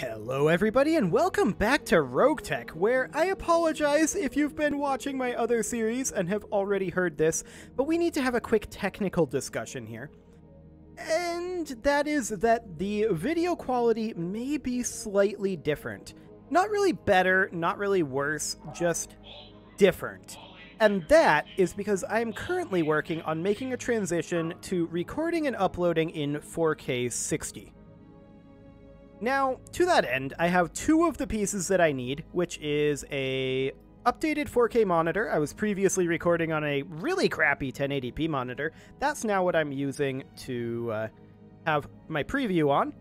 Hello everybody and welcome back to RogueTech, where I apologize if you've been watching my other series and have already heard this, but we need to have a quick technical discussion here. And that is that the video quality may be slightly different. Not really better, not really worse, just different. And that is because I am currently working on making a transition to recording and uploading in 4K 60. Now, to that end, I have two of the pieces that I need, which is a updated 4K monitor. I was previously recording on a really crappy 1080p monitor. That's now what I'm using to have my preview on,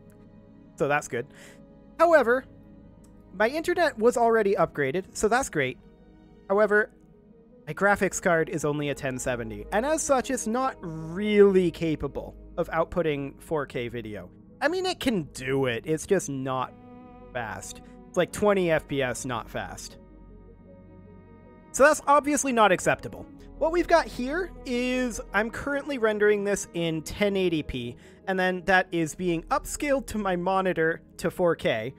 so that's good. However, my internet was already upgraded, so that's great. However, my graphics card is only a 1070, and as such, it's not really capable of outputting 4K video. I mean, it can do it, it's just not fast. It's like 20 FPS, not fast. So that's obviously not acceptable. What we've got here is I'm currently rendering this in 1080p, and then that is being upscaled to my monitor to 4K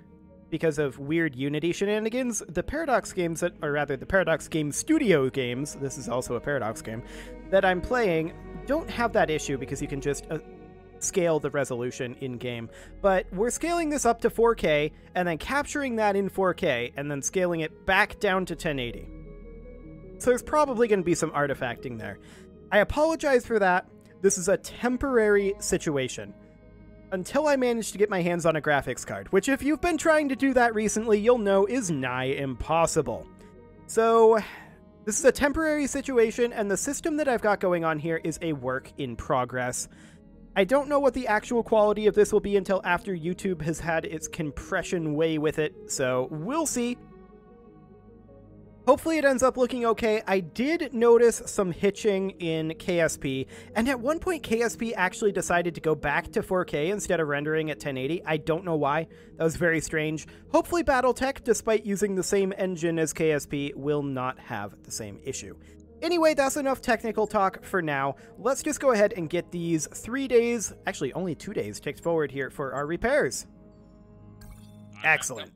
because of weird Unity shenanigans. The Paradox games that, or rather the Paradox Game Studio games, this is also a Paradox game, that I'm playing don't have that issue because you can just scale the resolution in-game, but we're scaling this up to 4K and then capturing that in 4K and then scaling it back down to 1080. So there's probably going to be some artifacting there. I apologize for that. This is a temporary situation until I manage to get my hands on a graphics card, which if you've been trying to do that recently, you'll know is nigh impossible. So this is a temporary situation, and the system that I've got going on here is a work in progress. I don't know what the actual quality of this will be until after YouTube has had its compression way with it, so we'll see. Hopefully it ends up looking okay. I did notice some hitching in KSP, and at one point KSP actually decided to go back to 4K instead of rendering at 1080. I don't know why. That was very strange. Hopefully BattleTech, despite using the same engine as KSP, will not have the same issue. Anyway, that's enough technical talk for now. Let's just go ahead and get these 3 days, actually only 2 days, ticked forward here for our repairs. Excellent.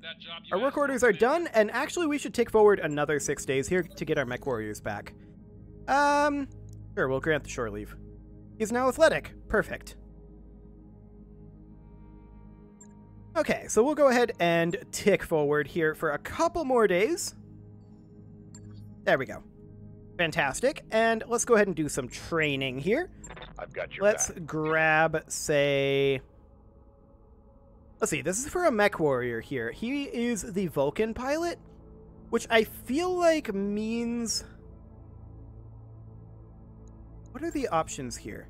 Our work orders are done, and actually we should tick forward another 6 days here to get our mech warriors back. Sure, we'll grant the shore leave. He's now athletic. Perfect. Okay, so we'll go ahead and tick forward here for a couple more days. There we go. Fantastic, and let's go ahead and do some training here. I've got your Let's back. grab, say... Let's see, this is for a mech warrior here. He is the Vulcan pilot, which I feel like means... What are the options here?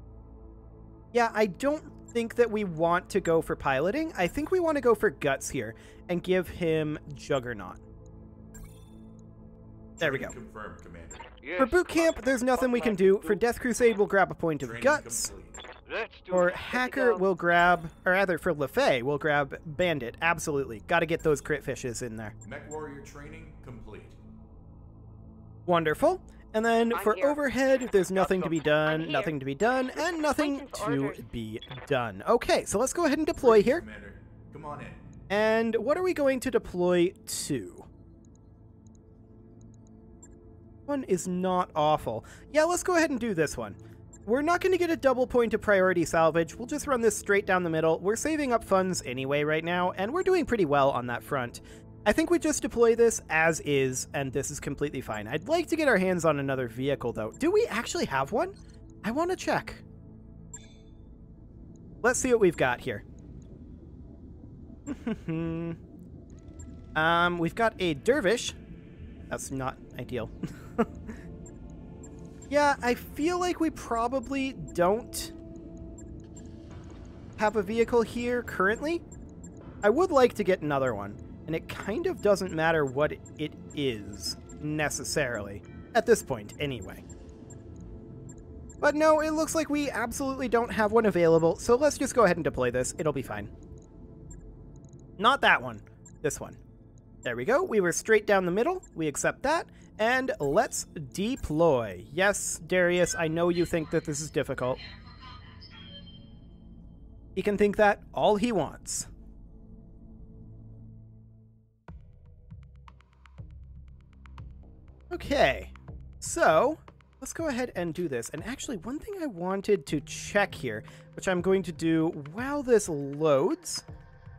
Yeah, I don't think that we want to go for piloting. I think we want to go for guts here and give him Juggernaut. There we go. Confirmed, Commander. Yes, For boot camp, there's nothing we can do. For Death Crusade, we'll grab a point of Training guts. complete. let's do For it. Hacker, we'll grab, or rather for LaFay, we'll grab Bandit. Absolutely. Got to get those crit fishes in there. Mech warrior training complete. Wonderful. And then I'm for here. overhead, there's nothing to be done, here. nothing to be done, and nothing License to orders. be done. Okay, so let's go ahead and deploy here. Commander, come on in. And what are we going to deploy to? One is not awful. Yeah, let's go ahead and do this one. We're not going to get a double point of priority salvage. We'll just run this straight down the middle. We're saving up funds anyway right now, and we're doing pretty well on that front. I think we just deploy this as is, and this is completely fine. I'd like to get our hands on another vehicle, though. Do we actually have one? I want to check. Let's see what we've got here. We've got a Dervish. That's not ideal. Yeah, I feel like we probably don't have a vehicle here currently. I would like to get another one, and it kind of doesn't matter what it is, necessarily. At this point, anyway. But no, it looks like we absolutely don't have one available, so let's just go ahead and deploy this. It'll be fine. Not that one. This one. There we go. We were straight down the middle. We accept that. And let's deploy. Yes, Darius, I know you think that this is difficult. He can think that all he wants. Okay, so let's go ahead and do this. And actually, one thing I wanted to check here, which I'm going to do while this loads,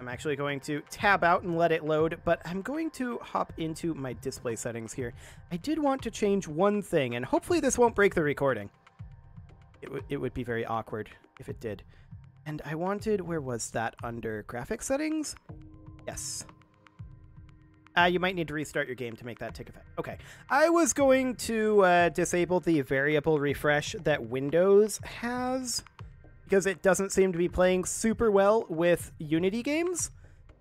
I'm actually going to tab out and let it load, but I'm going to hop into my display settings here. I did want to change one thing, and hopefully this won't break the recording. It would be very awkward if it did. And I wanted, where was that? Under graphics settings? Yes. You might need to restart your game to make that take effect. Okay. I was going to disable the variable refresh that Windows has, because it doesn't seem to be playing super well with Unity games,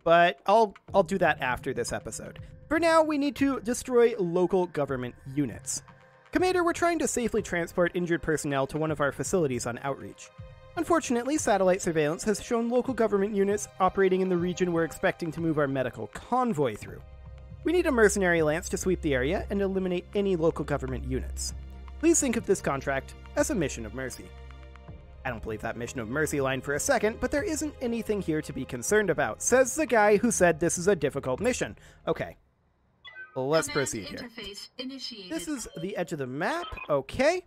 but I'll do that after this episode. For now, we need to destroy local government units. Commander, we're trying to safely transport injured personnel to one of our facilities on outreach. Unfortunately, satellite surveillance has shown local government units operating in the region we're expecting to move our medical convoy through. We need a mercenary lance to sweep the area and eliminate any local government units. Please think of this contract as a mission of mercy. I don't believe that mission of mercy line for a second, but there isn't anything here to be concerned about, says the guy who said this is a difficult mission. Okay. Let's proceed here. This is the edge of the map. Okay.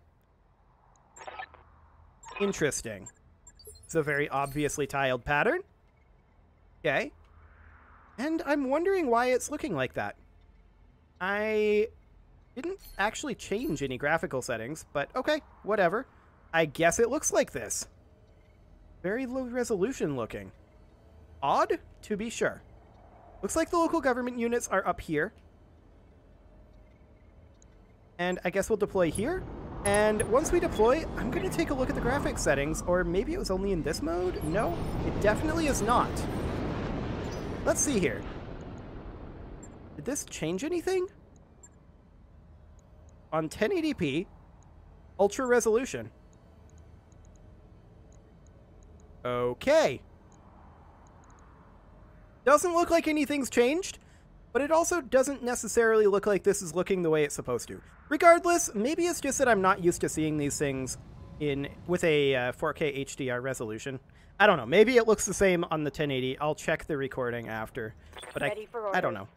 Interesting. It's a very obviously tiled pattern. Okay. And I'm wondering why it's looking like that. I didn't actually change any graphical settings, but okay, whatever. I guess it looks like this. Very low resolution looking. Odd, to be sure. Looks like the local government units are up here. And I guess we'll deploy here. And once we deploy, I'm going to take a look at the graphics settings, or maybe it was only in this mode? No, it definitely is not. Let's see here. Did this change anything? On 1080p, ultra resolution. Okay. Doesn't look like anything's changed, but it also doesn't necessarily look like this is looking the way it's supposed to. Regardless, maybe it's just that I'm not used to seeing these things with a 4K HDR resolution. I don't know. Maybe it looks the same on the 1080. I'll check the recording after, but I don't know.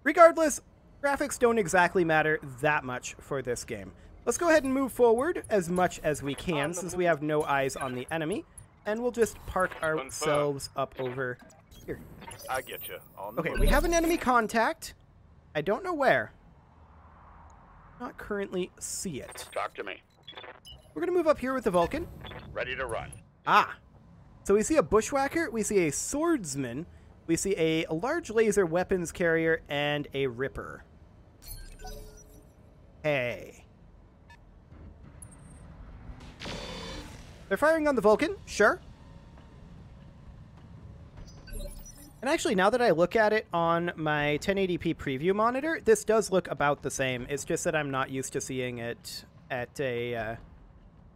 Regardless, graphics don't exactly matter that much for this game. Let's go ahead and move forward as much as we can since we have no eyes on the enemy, and we'll just park ourselves up over here. I get you. Okay, we have an enemy contact. I don't know where. Not currently see it. Talk to me. We're going to move up here with the Vulcan. Ready to run. Ah. So we see a bushwhacker, we see a swordsman, we see a large laser weapons carrier, and a ripper. Hey. They're firing on the Vulcan, sure. And actually, now that I look at it on my 1080p preview monitor, this does look about the same. It's just that I'm not used to seeing it at a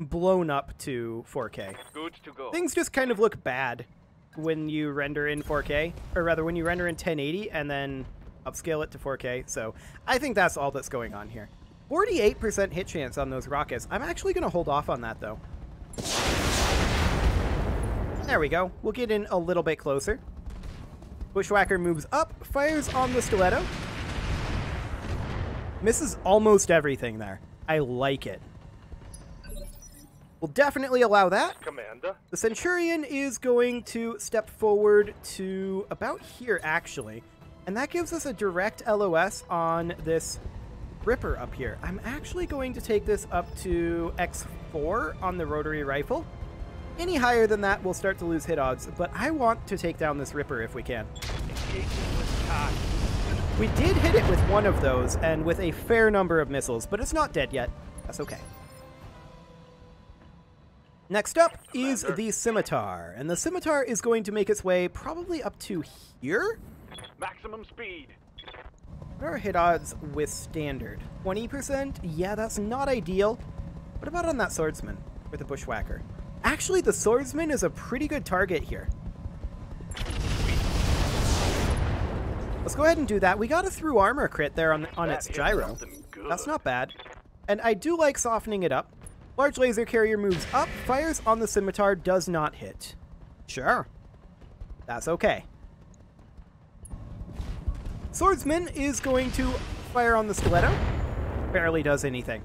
blown up to 4K. Good to go. Things just kind of look bad when you render in 4K, or rather when you render in 1080 and then upscale it to 4K. So I think that's all that's going on here. 48% hit chance on those rockets. I'm actually going to hold off on that, though. There we go. We'll get in a little bit closer. Bushwhacker moves up, fires on the stiletto. Misses almost everything there. I like it. We'll definitely allow that. Commander. The Centurion is going to step forward to about here, actually. And that gives us a direct LOS on this Ripper up here. I'm actually going to take this up to X4 on the rotary rifle. Any higher than that, we'll start to lose hit odds, but I want to take down this Ripper if we can. We did hit it with one of those, and with a fair number of missiles, but it's not dead yet. That's okay. Next up is the Scimitar, and the Scimitar is going to make its way probably up to here? Maximum speed. What are our hit odds with standard? 20%? Yeah, that's not ideal. What about on that Swordsman, or the Bushwhacker? Actually, the Swordsman is a pretty good target here. Let's go ahead and do that. We got a through armor crit there on its gyro. That's not bad. And I do like softening it up. Large laser carrier moves up, fires on the Scimitar, does not hit. Sure. That's okay. Swordsman is going to Fire on the stiletto. Barely does anything.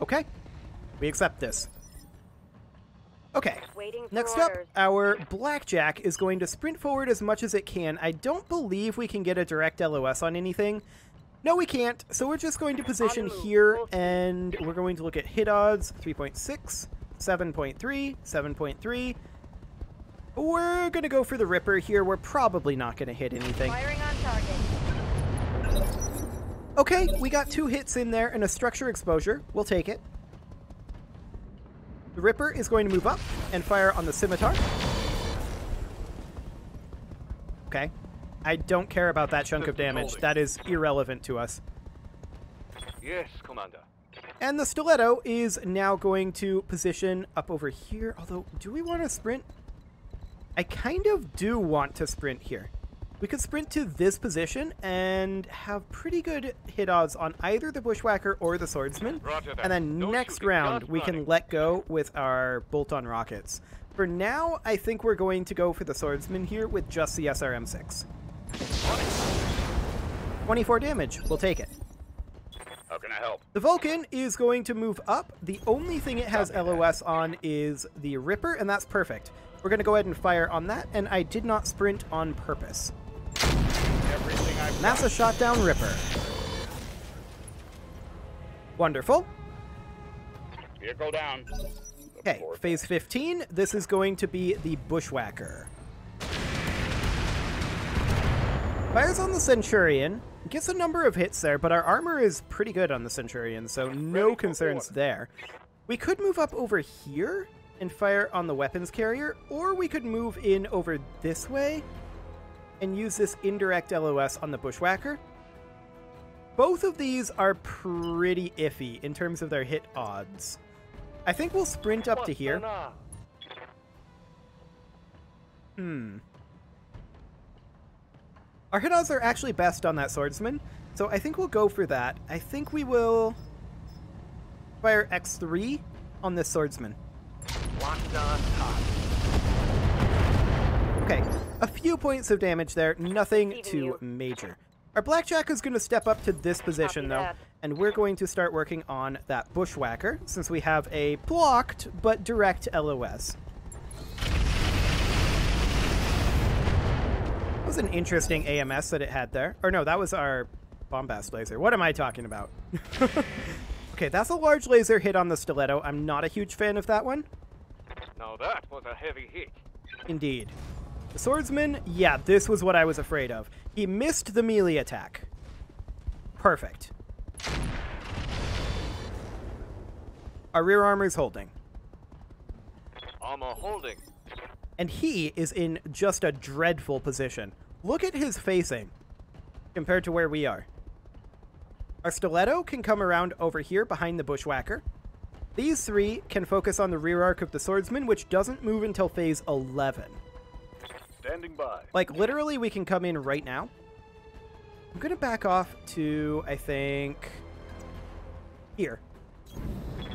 Okay. We accept this. Okay. Waiting for Next up, orders. our Blackjack is going to sprint forward as much as it can. I don't believe we can get a direct LOS on anything. No, we can't. So we're just going to position here, and we're going to look at hit odds. 3.6, 7.3, 7.3. We're going to go for the Ripper here. We're probably not going to hit anything. Firing on target. Okay, we got 2 hits in there and a structure exposure. We'll take it. The Ripper is going to move up and fire on the Scimitar. Okay. I don't care about that chunk of damage. That is irrelevant to us. Yes, Commander. And the Stiletto is now going to position up over here. Although, do we want to sprint? I kind of do want to sprint here. We could sprint to this position and have pretty good hit odds on either the Bushwhacker or the Swordsman. Roger that. And then No next shooting, round, just we can running. let go with our bolt-on rockets. For now, I think we're going to go for the Swordsman here with just the SRM-6. 24 damage. We'll take it. How can I help? The Vulcan is going to move up. The only thing it has LOS on is the Ripper, and that's perfect. We're going to go ahead and fire on that, and I did not sprint on purpose. Everything I've And that's a shot down Ripper. Wonderful. Vehicle down. Okay, phase 15. This is going to be the Bushwhacker. Fires on the Centurion. Gets a number of hits there, but our armor is pretty good on the Centurion, so no concerns there. We could move up over here and fire on the weapons carrier, or we could move in over this way and use this indirect LOS on the Bushwhacker. Both of these are pretty iffy in terms of their hit odds. I think we'll sprint up to here. Our hit odds are actually best on that Swordsman, so I think we'll go for that. I think we will fire X3 on this Swordsman. Locked on top. Okay, a few points of damage there, nothing too major. Our Blackjack is going to step up to this position, though, and we're going to start working on that Bushwhacker, since we have a blocked but direct LOS. That was an interesting AMS that it had there. Or no, that was our bombast laser. What am I talking about? Okay, that's a large laser hit on the Stiletto. I'm not a huge fan of that one. Now that was a heavy hit. Indeed. The Swordsman, yeah, this was what I was afraid of. He missed the melee attack. Perfect. Our rear armor is holding. Armor holding. And he is in just a dreadful position. Look at his facing compared to where we are. Our Stiletto can come around over here behind the Bushwhacker. These three can focus on the rear arc of the Swordsman, which doesn't move until phase 11. Standing by. Like, literally, we can come in right now. I'm going to back off to, I think, here.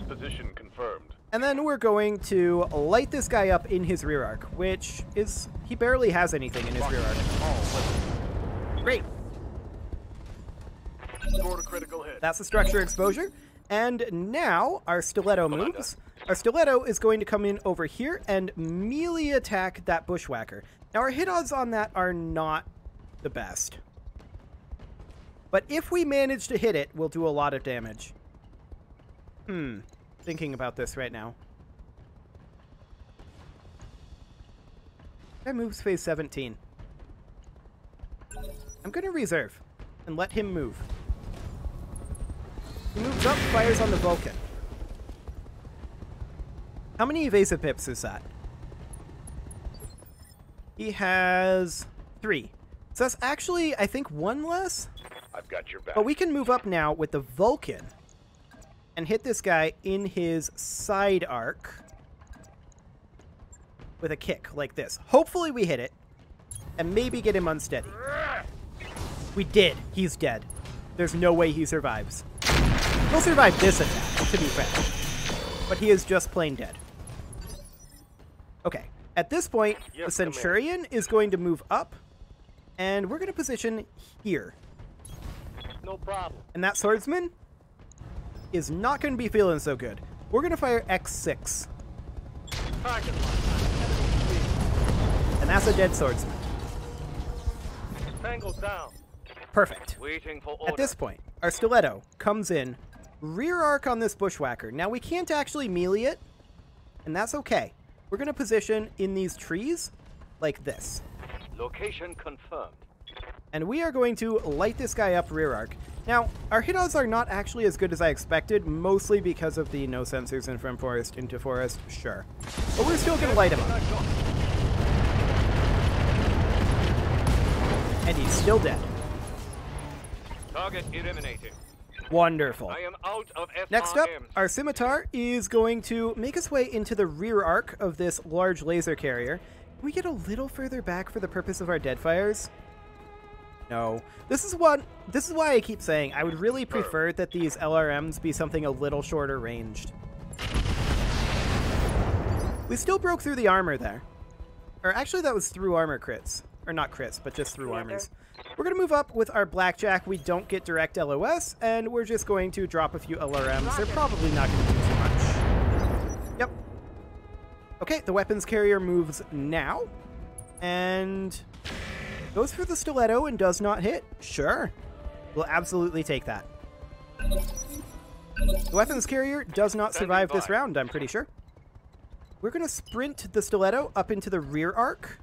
Position confirmed. And then we're going to light this guy up in his rear arc, which is... he barely has anything in his rear arc. Great. Scored a critical hit. That's the structure exposure. And now our Stiletto moves. Our Stiletto is going to come in over here and melee attack that Bushwhacker. Now, our hit odds on that are not the best. But if we manage to hit it, we'll do a lot of damage. Thinking about this right now. That moves phase 17. I'm going to reserve and let him move. He moves up, fires on the Vulcan. How many evasive pips is that? He has 3. So that's actually, I think, 1 less. I've got your back. But we can move up now with the Vulcan and hit this guy in his side arc with a kick like this. Hopefully we hit it and maybe get him unsteady. We did. He's dead. There's no way he survives. He'll survive this attack, to be fair. But he is just plain dead. Okay. At this point, the Centurion is going to move up, and we're going to position here. No problem. And that swordsman is not going to be feeling so good. We're going to fire X6. Target line. And that's a dead swordsman. Tango down. Perfect. Waiting for order. At this point, our stiletto comes in, rear arc on this bushwhacker. Now, we can't actually melee it, and that's okay. We're going to position in these trees like this. Location confirmed. And we are going to light this guy up rear arc. Now, our hit odds are not actually as good as I expected, mostly because of the no sensors and from forest into forest, sure. But we're still going to light him up. And he's still dead. Target eliminated. Wonderful. I am out of FRMs. Next up, our scimitar is going to make its way into the rear arc of this large laser carrier. Can we get a little further back for the purpose of our deadfires? No. This is why I keep saying I would really prefer that these LRMs be something a little shorter ranged. We still broke through the armor there. Or actually that was through armor crits. Or not crits, but just through armors. We're going to move up with our blackjack. We don't get direct LOS, and we're just going to drop a few LRMs. They're probably not going to do too much. Yep. Okay, the weapons carrier moves now. And goes for the stiletto and does not hit. Sure. We'll absolutely take that. The weapons carrier does not survive this round, I'm pretty sure. We're going to sprint the stiletto up into the rear arc.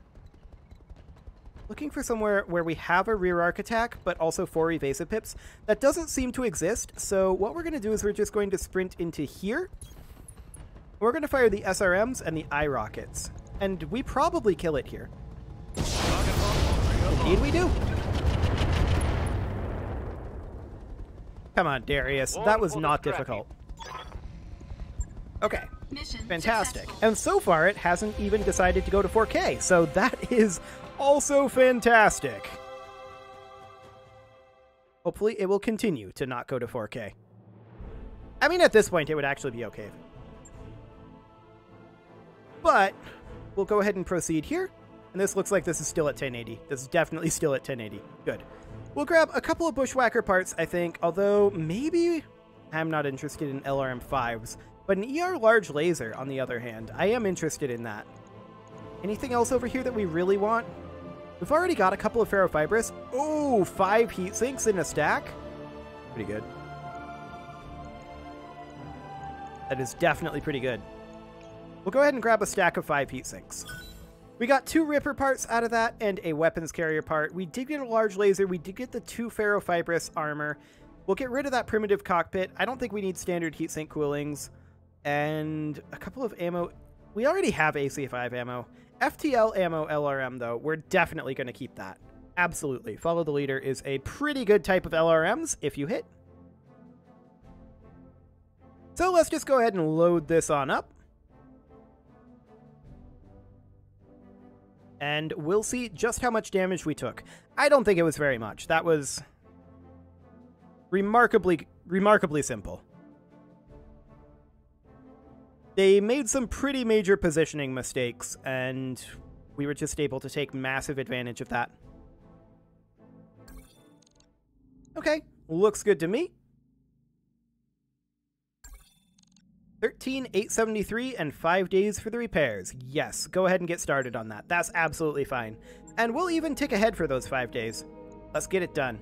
Looking for somewhere where we have a rear arc attack, but also 4 evasive pips. That doesn't seem to exist, so what we're going to do is we're just going to sprint into here. We're going to fire the SRMs and the eye rockets. And we probably kill it here. Indeed we do. Come on, Darius. That was not difficult. Okay. Fantastic. And so far, it hasn't even decided to go to 4K, so that is also fantastic. Hopefully, it will continue to not go to 4K. I mean, at this point, it would actually be okay. But we'll go ahead and proceed here. And this looks like this is still at 1080. This is definitely still at 1080. Good. We'll grab a couple of bushwhacker parts, I think, although maybe I'm not interested in LRM5s. But an ER large laser, on the other hand, I am interested in that. Anything else over here that we really want? We've already got a couple of ferrofibrous. Oh, 5 heat sinks in a stack. Pretty good. That is definitely pretty good. We'll go ahead and grab a stack of 5 heat sinks. We got 2 Ripper parts out of that and a weapons carrier part. We did get a large laser. We did get the 2 ferrofibrous armor. We'll get rid of that primitive cockpit. I don't think we need standard heatsink coolings. And a couple of ammo. We already have AC5 ammo. FTL ammo LRM, though, we're definitely going to keep that. Absolutely. Follow the leader is a pretty good type of LRMs if you hit. So let's just go ahead and load this on up. And we'll see just how much damage we took. I don't think it was very much. That was remarkably simple. They made some pretty major positioning mistakes, and we were just able to take massive advantage of that. Okay, looks good to me. 13,873 and 5 days for the repairs. Yes, go ahead and get started on that. That's absolutely fine. And we'll even tick ahead for those 5 days. Let's get it done.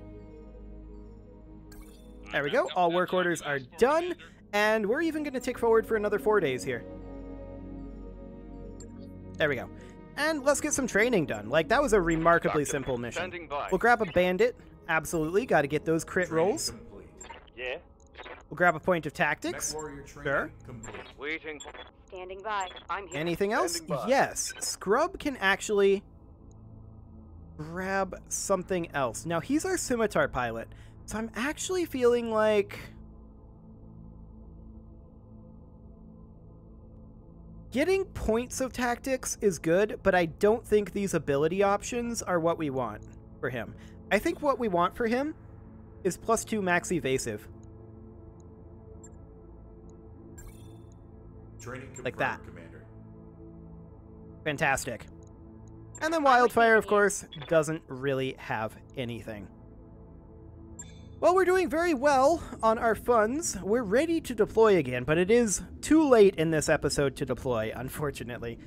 There we go. All work orders are done. And we're even going to tick forward for another 4 days here. There we go. And let's get some training done. Like, that was a remarkably simple mission. We'll grab a bandit. Absolutely. Got to get those crit rolls. Yeah. We'll grab a point of tactics. Sure. Waiting. Standing by. I'm here. Anything else? Yes. Scrub can actually grab something else. Now, he's our scimitar pilot. So I'm actually feeling like getting points of tactics is good, but I don't think these ability options are what we want for him. I think what we want for him is +2 max evasive. Training Like that. Commander. Fantastic. And then Wildfire, of course, doesn't really have anything. Well, we're doing very well on our funds. We're ready to deploy again, but it is too late in this episode to deploy, unfortunately.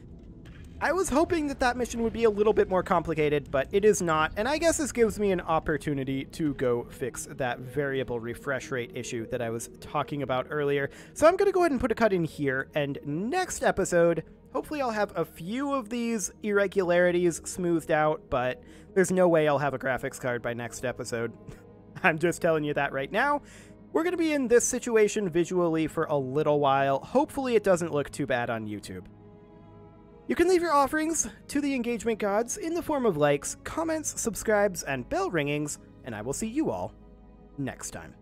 I was hoping that that mission would be a little bit more complicated, but it is not, and I guess this gives me an opportunity to go fix that variable refresh rate issue that I was talking about earlier. So I'm going to go ahead and put a cut in here, and next episode, hopefully I'll have a few of these irregularities smoothed out, but there's no way I'll have a graphics card by next episode. I'm just telling you that right now. We're going to be in this situation visually for a little while. Hopefully it doesn't look too bad on YouTube. You can leave your offerings to the engagement gods in the form of likes, comments, subscribes, and bell ringings, and I will see you all next time.